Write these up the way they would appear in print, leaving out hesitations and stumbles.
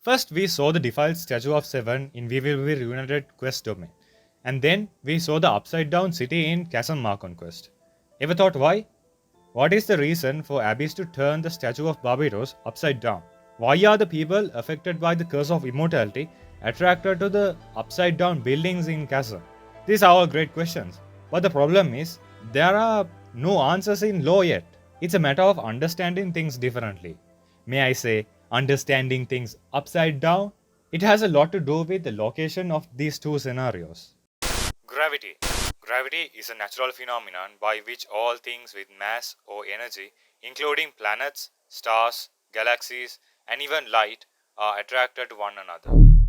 First, we saw the defiled statue of Seven in We Will Be Reunited quest domain, and then we saw the upside down city in Chasm Marcon quest. Ever thought why? What is the reason for Abyss to turn the statue of Barbados upside down? Why are the people affected by the curse of immortality attracted to the upside down buildings in Chasm? These are all great questions, but the problem is there are no answers in law yet. It's a matter of understanding things differently. May I say, understanding things upside down? It has a lot to do with the location of these two scenarios. Gravity. Gravity is a natural phenomenon by which all things with mass or energy, including planets, stars, galaxies, and even light, are attracted to one another.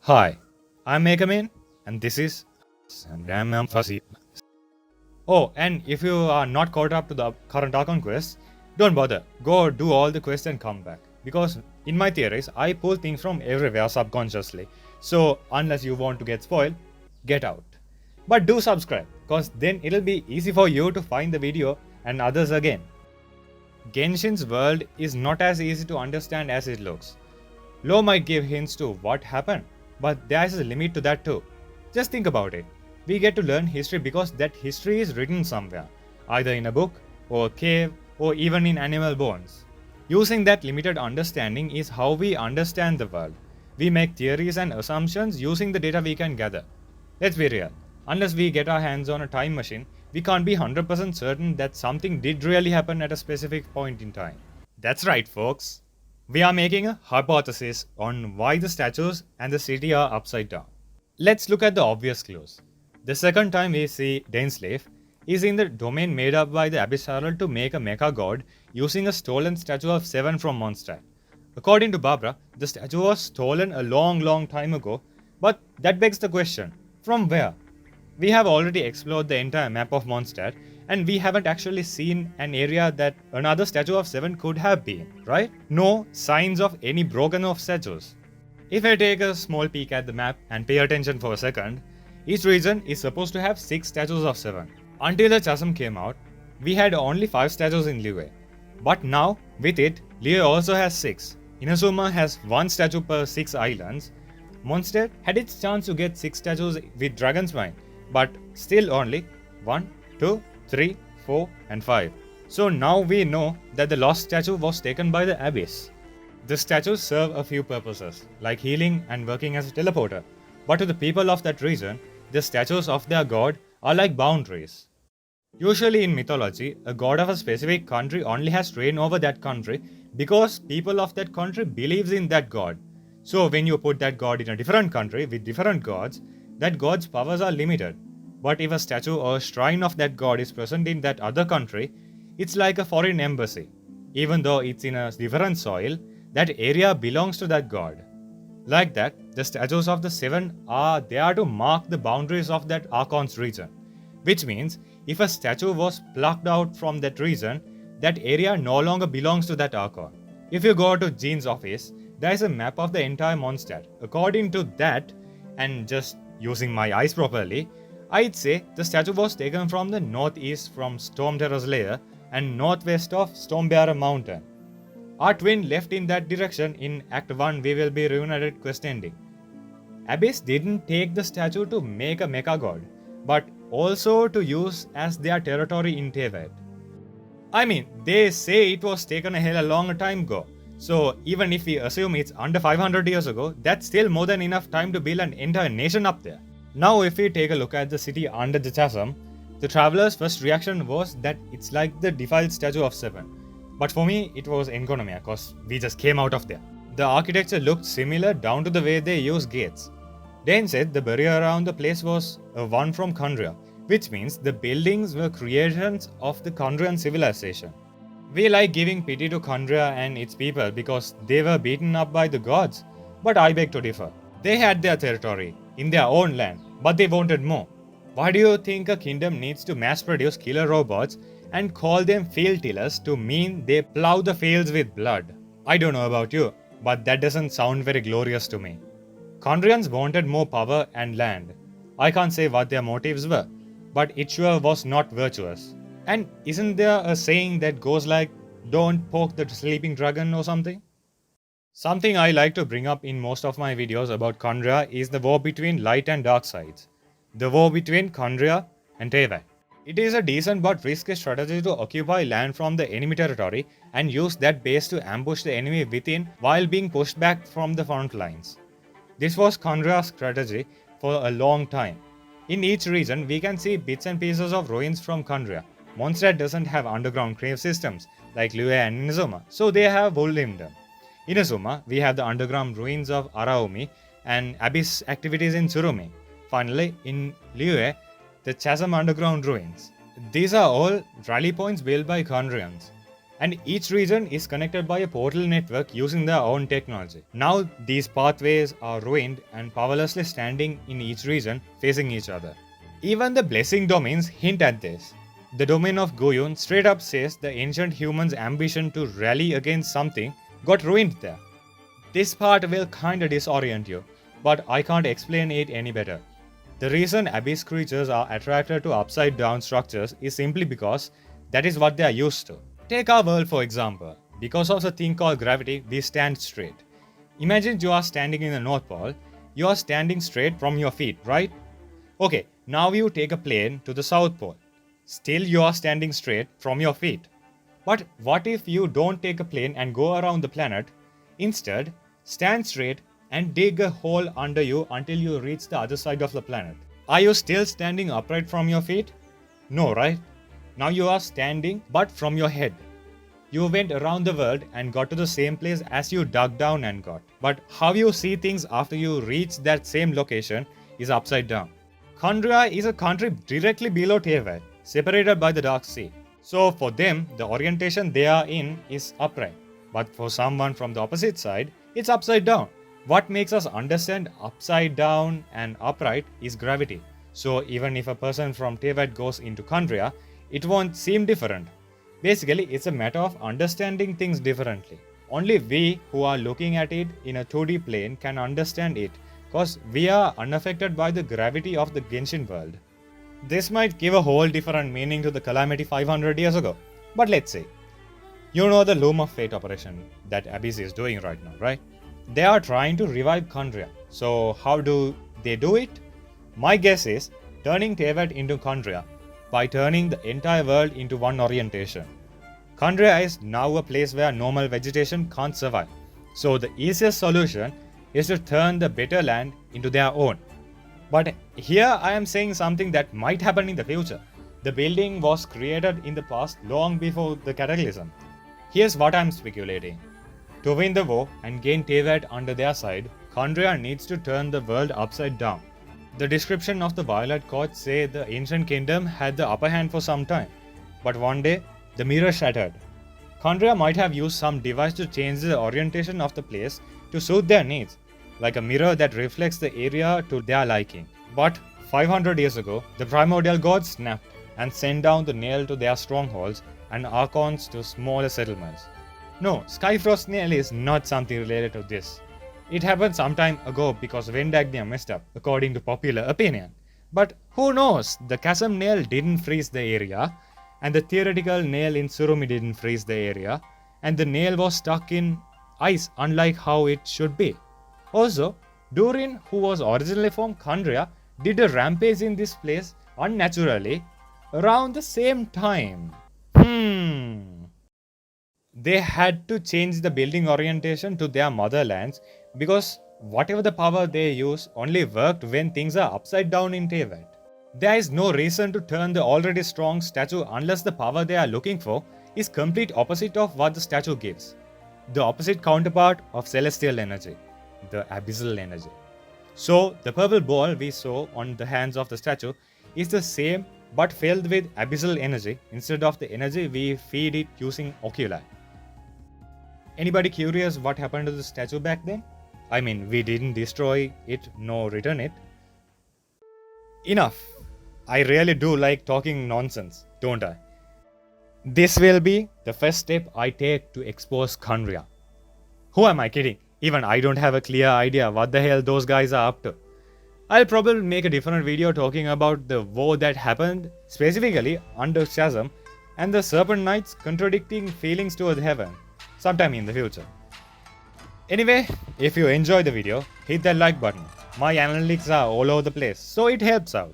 Hi, I'm Megaman, and this is Ram Fuzzy. Oh, and if you are not caught up to the current Archon quest, don't bother. Go do all the quests and come back. Because in my theories, I pull things from everywhere subconsciously. So unless you want to get spoiled, get out. But do subscribe, cause then it'll be easy for you to find the video and others again. Genshin's world is not as easy to understand as it looks. Law might give hints to what happened, but there's a limit to that too. Just think about it. We get to learn history because that history is written somewhere, either in a book, or a cave, or even in animal bones. Using that limited understanding is how we understand the world. We make theories and assumptions using the data we can gather. Let's be real. Unless we get our hands on a time machine, we can't be 100% certain that something did really happen at a specific point in time. That's right, folks. We are making a hypothesis on why the statues and the city are upside down. Let's look at the obvious clues. The second time we see Dainsleif is in the domain made up by the Abyss Herald to make a mecha god using a stolen statue of Seven from Mondstadt. According to Barbara, the statue was stolen a long time ago, but that begs the question, from where? We have already explored the entire map of Mondstadt, and we haven't actually seen an area that another statue of Seven could have been, right? No signs of any broken off statues. If I take a small peek at the map and pay attention for a second, each region is supposed to have 6 statues of Seven. Until the Chasm came out, we had only 5 statues in Liyue. But now, with it, Liyue also has 6. Inazuma has 1 statue per 6 islands. Mondstadt had its chance to get 6 statues with Dragon's Mine, but still only 1, 2, 3, 4 and 5. So now we know that the lost statue was taken by the Abyss. The statues serve a few purposes, like healing and working as a teleporter. But to the people of that region, the statues of their god are like boundaries. Usually in mythology, a god of a specific country only has reign over that country because people of that country believes in that god. So when you put that god in a different country with different gods, that god's powers are limited. But if a statue or a shrine of that god is present in that other country, it's like a foreign embassy. Even though it's in a different soil, that area belongs to that god. Like that, the statues of the Seven are there to mark the boundaries of that Archon's region. Which means, if a statue was plucked out from that region, that area no longer belongs to that Archon. If you go to Jean's office, there is a map of the entire Mondstadt. According to that, and just using my eyes properly, I'd say the statue was taken from the northeast from Stormterror's lair and northwest of Stormbearer Mountain. Our twin left in that direction in Act 1 We Will Be Reunited quest ending. Abyss didn't take the statue to make a mecha god, but also to use as their territory in Teyvat. I mean, they say it was taken a hell a long time ago, so even if we assume it's under 500 years ago, that's still more than enough time to build an entire nation up there. Now if we take a look at the city under the chasm, the travelers' first reaction was that it's like the defiled statue of Seven. But for me, it was Enconomia, cause we just came out of there. The architecture looked similar down to the way they use gates. Dane said the barrier around the place was one from Khaenri'ah, which means the buildings were creations of the Khaenri'ah civilization. We like giving pity to Khaenri'ah and its people because they were beaten up by the gods, but I beg to differ. They had their territory, in their own land, but they wanted more. Why do you think a kingdom needs to mass produce killer robots and call them field tillers to mean they plow the fields with blood? I don't know about you, but that doesn't sound very glorious to me. Khaenri'ahs wanted more power and land. I can't say what their motives were, but it sure was not virtuous. And isn't there a saying that goes like, don't poke the sleeping dragon or something? Something I like to bring up in most of my videos about Khaenri'ah is the war between light and dark sides. The war between Khaenri'ah and Teyvat. It is a decent but risky strategy to occupy land from the enemy territory and use that base to ambush the enemy within while being pushed back from the front lines. This was Khaenri'ah's strategy for a long time. In each region, we can see bits and pieces of ruins from Khaenri'ah. Mondstadt doesn't have underground cave systems like Liyue and Inazuma, so they have wool in them. In Inazuma, we have the underground ruins of Araumi and abyss activities in Tsurumi. Finally, in Liyue, the Chasm underground ruins. These are all rally points built by Khaenri'ahs, and each region is connected by a portal network using their own technology. Now these pathways are ruined and powerlessly standing in each region facing each other. Even the blessing domains hint at this. The domain of Goyun straight up says the ancient humans' ambition to rally against something got ruined there. This part will kinda disorient you, but I can't explain it any better. The reason abyss creatures are attracted to upside down structures is simply because that is what they are used to. Take our world for example. Because of the thing called gravity, we stand straight. Imagine you are standing in the North Pole. You are standing straight from your feet, right? Okay, now you take a plane to the South Pole. Still you are standing straight from your feet. But what if you don't take a plane and go around the planet? Instead, stand straight and dig a hole under you until you reach the other side of the planet. Are you still standing upright from your feet? No, right? Now you are standing, but from your head. You went around the world and got to the same place as you dug down and got. But how you see things after you reach that same location is upside down. Khaenri'ah is a country directly below Teyvat, separated by the Dark Sea. So for them, the orientation they are in is upright. But for someone from the opposite side, it's upside down. What makes us understand upside down and upright is gravity. So even if a person from Teyvat goes into Khaenri'ah, it won't seem different. Basically, it's a matter of understanding things differently. Only we who are looking at it in a 2D plane can understand it, cause we are unaffected by the gravity of the Genshin world. This might give a whole different meaning to the calamity 500 years ago, but let's see. You know the Loom of Fate operation that Abyss is doing right now, right? They are trying to revive Khaenri'ah. So how do they do it? My guess is turning Teyvat into Khaenri'ah by turning the entire world into one orientation. Khaenri'ah is now a place where normal vegetation can't survive. So the easiest solution is to turn the better land into their own. But here I am saying something that might happen in the future. The building was created in the past long before the Cataclysm. Here's what I am speculating. To win the war and gain Teyvat under their side, Khaenri'ah needs to turn the world upside down. The description of the Violet Court say the ancient kingdom had the upper hand for some time, but one day the mirror shattered. Khaenri'ah might have used some device to change the orientation of the place to suit their needs, like a mirror that reflects the area to their liking. But 500 years ago, the primordial gods snapped and sent down the nail to their strongholds and archons to smaller settlements. No, Skyfrost nail is not something related to this. It happened some time ago because Vendagnia messed up, according to popular opinion. But who knows, the chasm nail didn't freeze the area, and the theoretical nail in Tsurumi didn't freeze the area, and the nail was stuck in ice unlike how it should be. Also, Durin, who was originally from Khaenri'ah, did a rampage in this place unnaturally around the same time. They had to change the building orientation to their motherlands because whatever the power they use only worked when things are upside down in Teyvat. There is no reason to turn the already strong statue unless the power they are looking for is complete opposite of what the statue gives. The opposite counterpart of celestial energy, the abyssal energy. So the purple ball we saw on the hands of the statue is the same but filled with abyssal energy instead of the energy we feed it using oculi. Anybody curious what happened to the statue back then? I mean, we didn't destroy it nor return it. Enough. I really do like talking nonsense, don't I? This will be the first step I take to expose Khaenri'ah. Who am I kidding? Even I don't have a clear idea what the hell those guys are up to. I'll probably make a different video talking about the war that happened specifically under Chasm and the Serpent Knights contradicting feelings towards heaven sometime in the future. Anyway, if you enjoyed the video, hit that like button. My analytics are all over the place, so it helps out.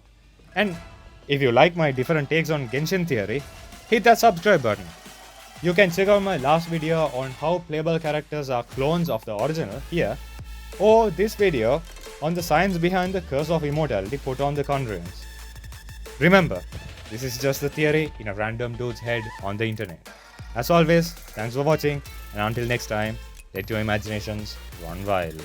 And if you like my different takes on Genshin theory, hit that subscribe button. You can check out my last video on how playable characters are clones of the original here, or this video on the science behind the curse of immortality put on the Khaenri'ahs. Remember, this is just a theory in a random dude's head on the internet. As always, thanks for watching, and until next time, let your imaginations run wild.